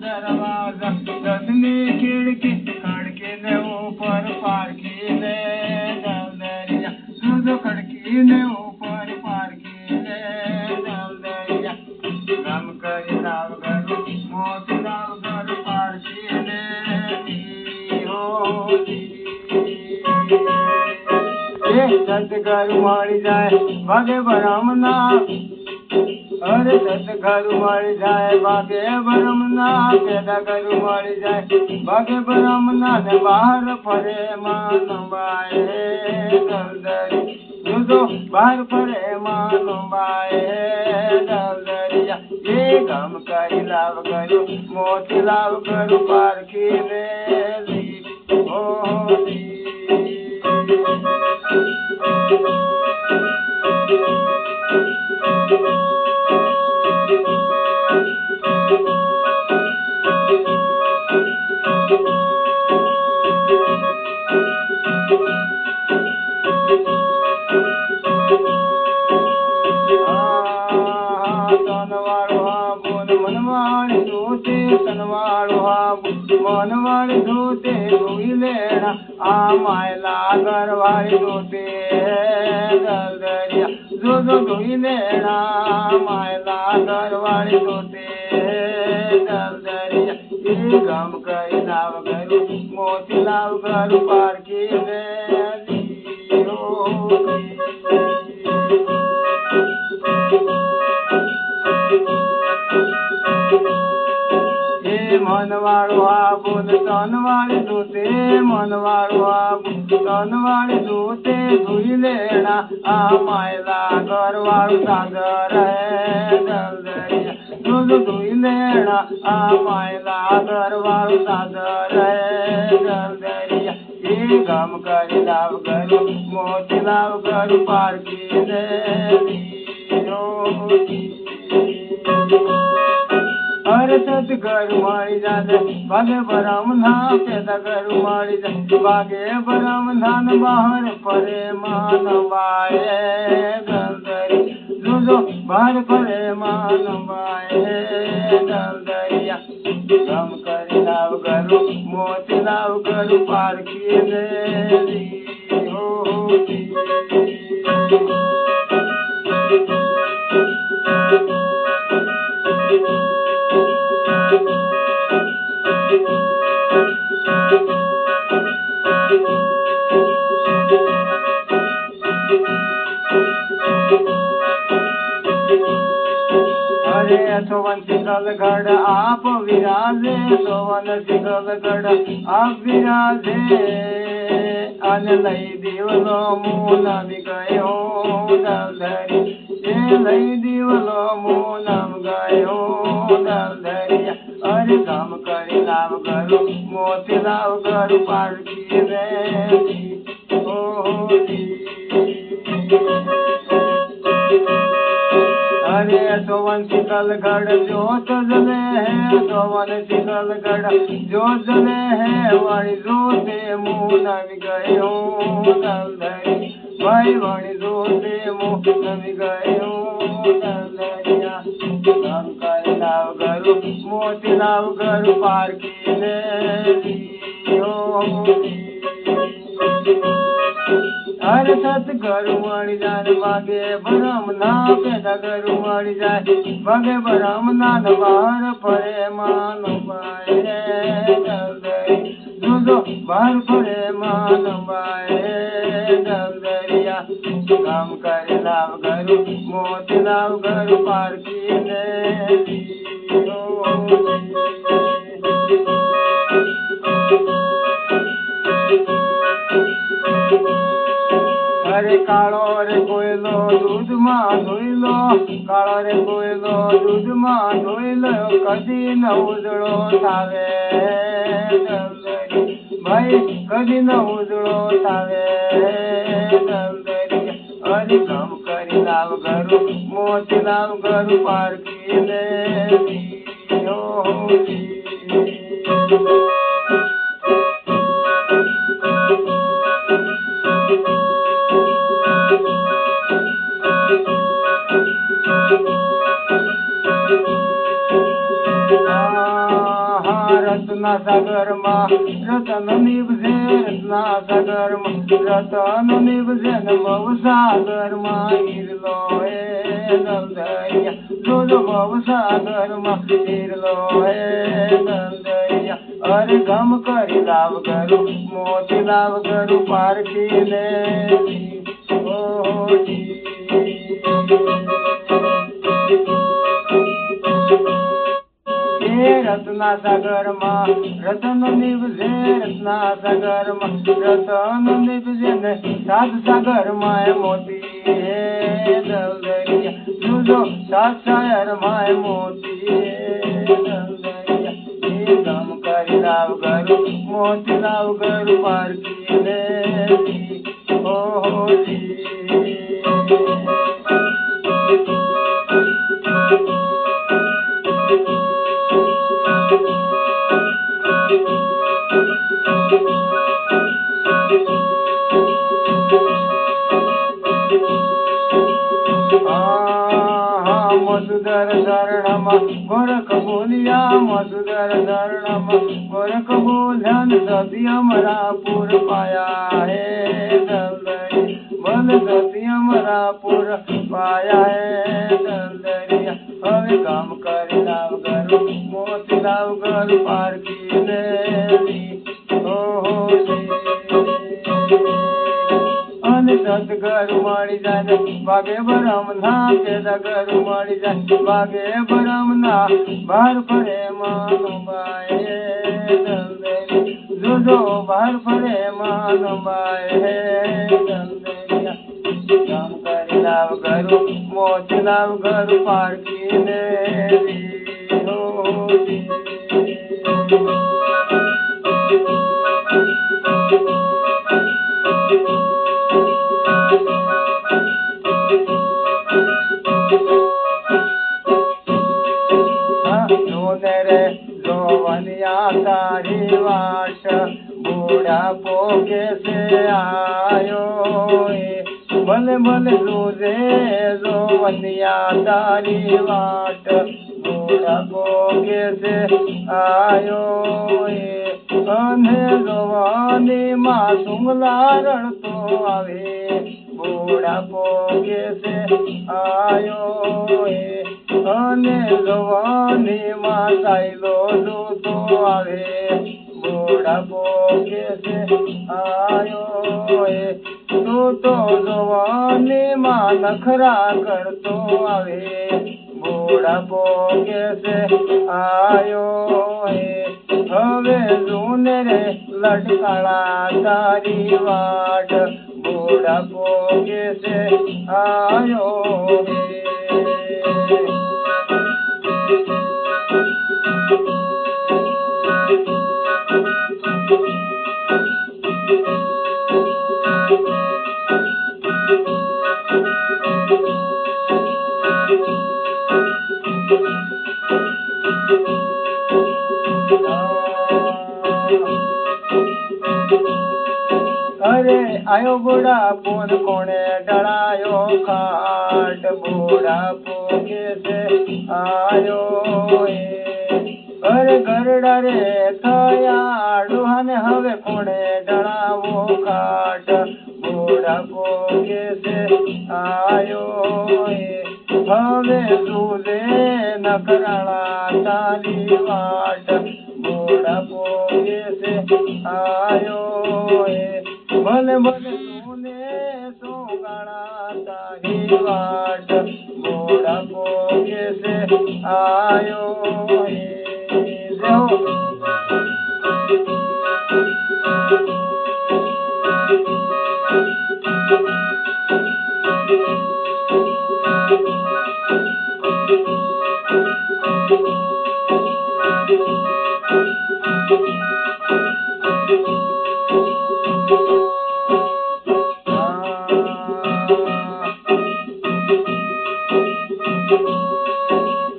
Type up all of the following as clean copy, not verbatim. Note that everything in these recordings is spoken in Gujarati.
दरवाजा, 10वीं खिड़की खड़की ने ऊपर पारकी ने दलदरिया, दूध खड़की ने ऊपर पारकी ने दलदरिया, गम कर लाव गरु मोत लाव गर पारकी ने दी हो दी। सतगुरु मળી જાય ભાગે બ્રહ્મના, અરે સતગુરુ મળી જાય ભાગે બ્રહ્મના, પેદા ગુરુ મળી જાય ભાગે બ્રહ્મના, ને બહાર ફરે માનવાય દલદરી, દૂધો બહાર ફરે માનવાય દલદરિયા, એ ગમ કરી લાવ ગરુ મોતી લાવ ગરુ પારખી રે લી હો લી। मनवाड़ी धोते धोई लेना आ मायला घरवाड़ी धोते दलदरिया, दूध धोई लेना मायला घरवाड़ी धोते दलदरिया, ये गम कई लाव गरु मोती लाव गरु पारकी ने दी हो दी। मनवाड़ो आबुन तनवाड़ी धोते, मनवाड़ो आबुन तनवाड़ी धोते धोई लेना आ मायला घरवाड़ो सागर है दलदरिया, दूध धोई लेना आ मायला घरवाड़ो सागर है दलदरिया, ये गम कर लाव गरु मोती लाव गरु पारकी ने दी हो दी। अरे सतगुरु मળી જાય ભાગે બ્રહ્મના, પેદા ગુરુ મળી જાય ભાગે બ્રહ્મના, બહાર ફરે માનવાય દલદરી, દૂધો બહાર ફરે માનવાય દલદરિયા, ગમ કરી લાવ ગરુ મોતી લાવ ગરુ પારખી ને દી હો દી। सोवन सिंगल गढ़ आप विराजे, सोवन सिंगल गढ़ आप विराजे, अन लई दीवलो मूनम गयो दलदरी, ये लई दीवलो मूनम गयो दलदरिया, अरे गम करी लाव गरु मोती लाव गरु पारकी रे दी हो दी। अरे सोवन सिकलगढ़ जोत जले है, सोवन सिकलगढ़ जोत जले है, वाणी जोते मुँह नमी गयो दलदरी, भाई वाणी जोते मुँह नमी गयो दलदरिया, गम कर लाव गरु मोती लाव गरु पारकी ने दी हो दी। अरे सतगुरु मળી જાય ભાગે બ્રહ્મના, પેદા ગુરુ મળી જાય ભાગે બ્રહ્મના, બહાર ફરે માનવાય દલદરી, દૂધો બહાર ફરે માનવાય દલદરિયા, ગમ કરી લાવ ગરુ મોતી લાવ ગરુ પારકી ને દી હો દી। अरे कालो रे कोयलो दूध में धोइलो, कालो रे कोयलो दूध में धोइलो, कदी न उजड़ो थावे दलदरी, भाई कदी न उजड़ो थावे दलदरी, अरे गम करी लाव गरु मोती लाव गरु पारकी ने दी हो दी। રત્ના સાગરમાં રતન નીપજે, રત્ના સાગરમાં રતન નીપજે ને ભવસાગરમાં હીરલો હે દલદરિયા, જોજો ભવસાગરમાં હીરલો હે દલદરિયા. અરે ગમ કરી લાવ કરું, મોતી લાવ કરું પારખી લે રત્ના સાગરમાં રતન નીપજે, રત્ના સાગરમાં રતન નીપજે ને સાત સાગરમાં મોતી હે દલદરિયા, જોજો સાત સાગરમાં મોતી હે દલદરિયા. એ ગમ કરી લાવ કરું, મોતી લાવ કરું પારખી લે મધુદર શરણમાં ગોરખ બોલ્યા, મધુદર શરણમાં ગોરખ બોલ્યા ને સત્યમરાપુર પાયા હે દલદરિયા, બોલ સત્યમરાપુર પાયા હે દલદરિયા. હવે કામ કરી લાવ કરું, મોતી લાવ કરું પારખી લેવી અને સતગર મળી જાય વાગે બરમ ના, પેલા ઘર મળી જાય વાગે બરમ ના, બહાર ફરે માનબાઈ દલદરિયા, જોજો બહાર ફરે માનબાઈ હે દલદરિયા. કામ કરી લાવ કરું, મોતી લાવ કરું પારખી લેવી જોવનિયા તારી વાટ બુढ़ा પોકે સે આયો, ભલે ભલે જોજે જોવનિયા તારી વાટ બુढ़ा પોકે સે આયો. અને જોવાની માં સુંગલા રડતો આવે બુढ़ा પોકે સે આયો. અને જોવાની માં સાયલો જોતો આવે બુढ़ा પોકે સે આયો. તો જોવાની માં નખરા કરતો આવે બુढ़ा પોકે સે આયો. હવે જોને રે લટકાળા તારી વાટ બુढ़ा પોકે સે આયો. અરે આયો બુढ़ा પોન કોણે ડળાયો ખાટ બુढ़ा પોકે સે આયો. અરે ગરડા રે થયા ડોહાને હવે કોણે ડળાવો ખાટ બુढ़ा પોકે સે આયો. હવે ઝૂલે નકરાળા તારી વાટ બુढ़ा પોકે સે આયો. ભલે ભલે સોને સોગાળા તારી વાટ બુढ़ा પોકે સે આયો.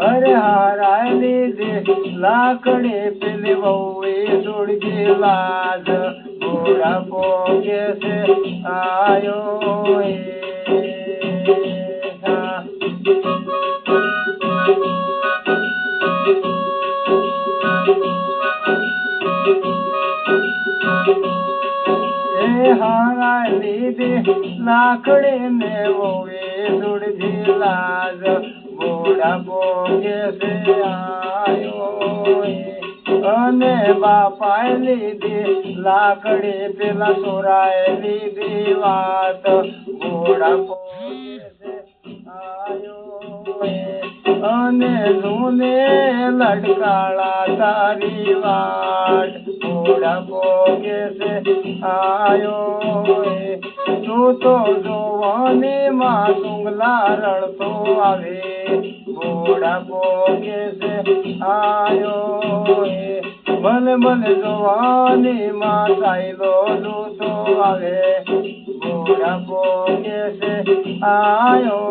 અરે હારાય લીધે લાકડે પેલે વહુએ છોડી લાજ બુढ़ा પોકે સે આયો. લાકડી ને ઓવે સુડજી લાજ ઘોડા પોગે છે આયો અને બાપાએ લીધી લાકડી પેલા સોરાએ લીધી વાત ઘોડા પોગે છે આયો અને લૂને લડકાળા તારી વાટ ઘોડા પોગે છે આયો તું તો જોવાની માં સુંગલા રડતો આવે ઘોડા પોગે છે આયો ભલે ભલે જોવાની માં સાયલો લૂતો આવે ઘોડા પોગે છે આયો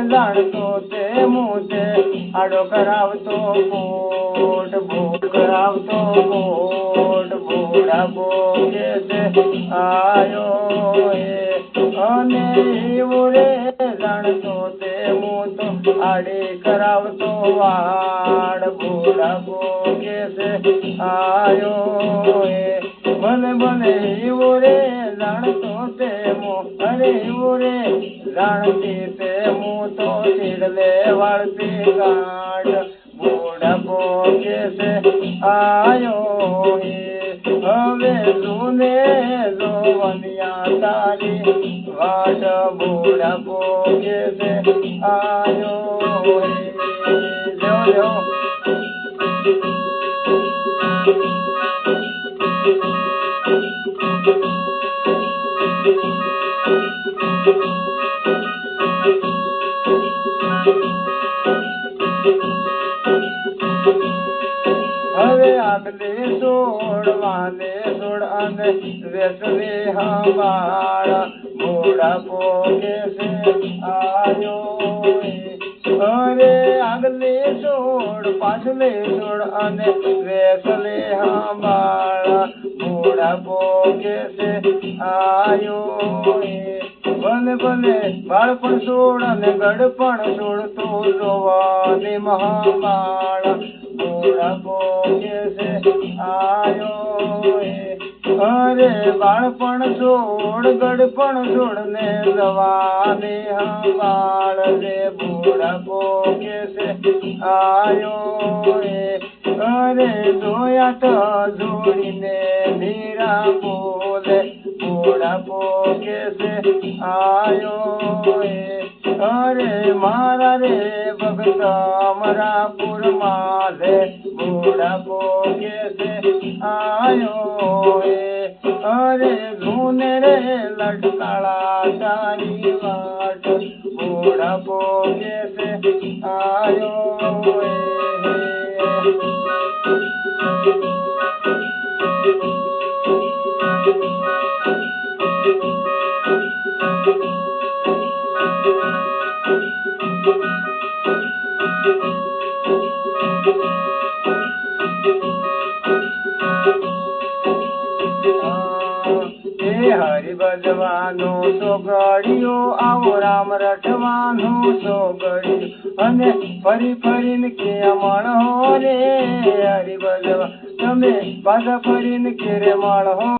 જાણતો તે મોટે આડો કરાવતો કોટ ભૂખ કરાવતો કોટ ઘોડા પોગે છે આયો અને એવું રે જાણતો તે મોટો આડે કરાવતો વાડ ઘોડા પોગે છે આયો ભલે ભલે એવું રે જાણતો તે મો અરે એવું રે જાણતી તે હું તો ચીડલે વાળતી ગાંઠ ઘોડા પોગે છે આયો હવે લૂને જોવનિયા તારી વાટ ઘોડા પોગે છે આયો જો હવે આગલે છોડવાને છોડ અને વેસલે હંભાળ ઘોડા પોગે છે આયો અરે આગલે છોડ પાછલે છોડ અને વેસલે હંભાળ ઘોડા પોગે છે આયો ભલે ભલે બાળપણ છોડ અને ગડપણ છોડ તો જોવાની મહાબાળ ઘોડા પોગે છે આયો અરે બાળપણ છોડ ગડપણ છોડ ને જવાની હંભાળ રે ઘોડા પોગે છે આયો અરે જોયા તો જોડીને મીરા બોલે ઘોડા પોગે છે આયો અરે મારા રે ભગત અમરાપુર માલે ઘોડા પોગે છે આયો અરે ધૂને રે લડકાળા તારી વાટ ઘોડા પોગે છે આયો હરિ ભજવાનો સોગડિયો આવો રામ રટવાનો સોગડિયો અને ફરી ફરીને કે મળો રે હરિ ભજવા તમે પાછા ફરીને કે રે મળો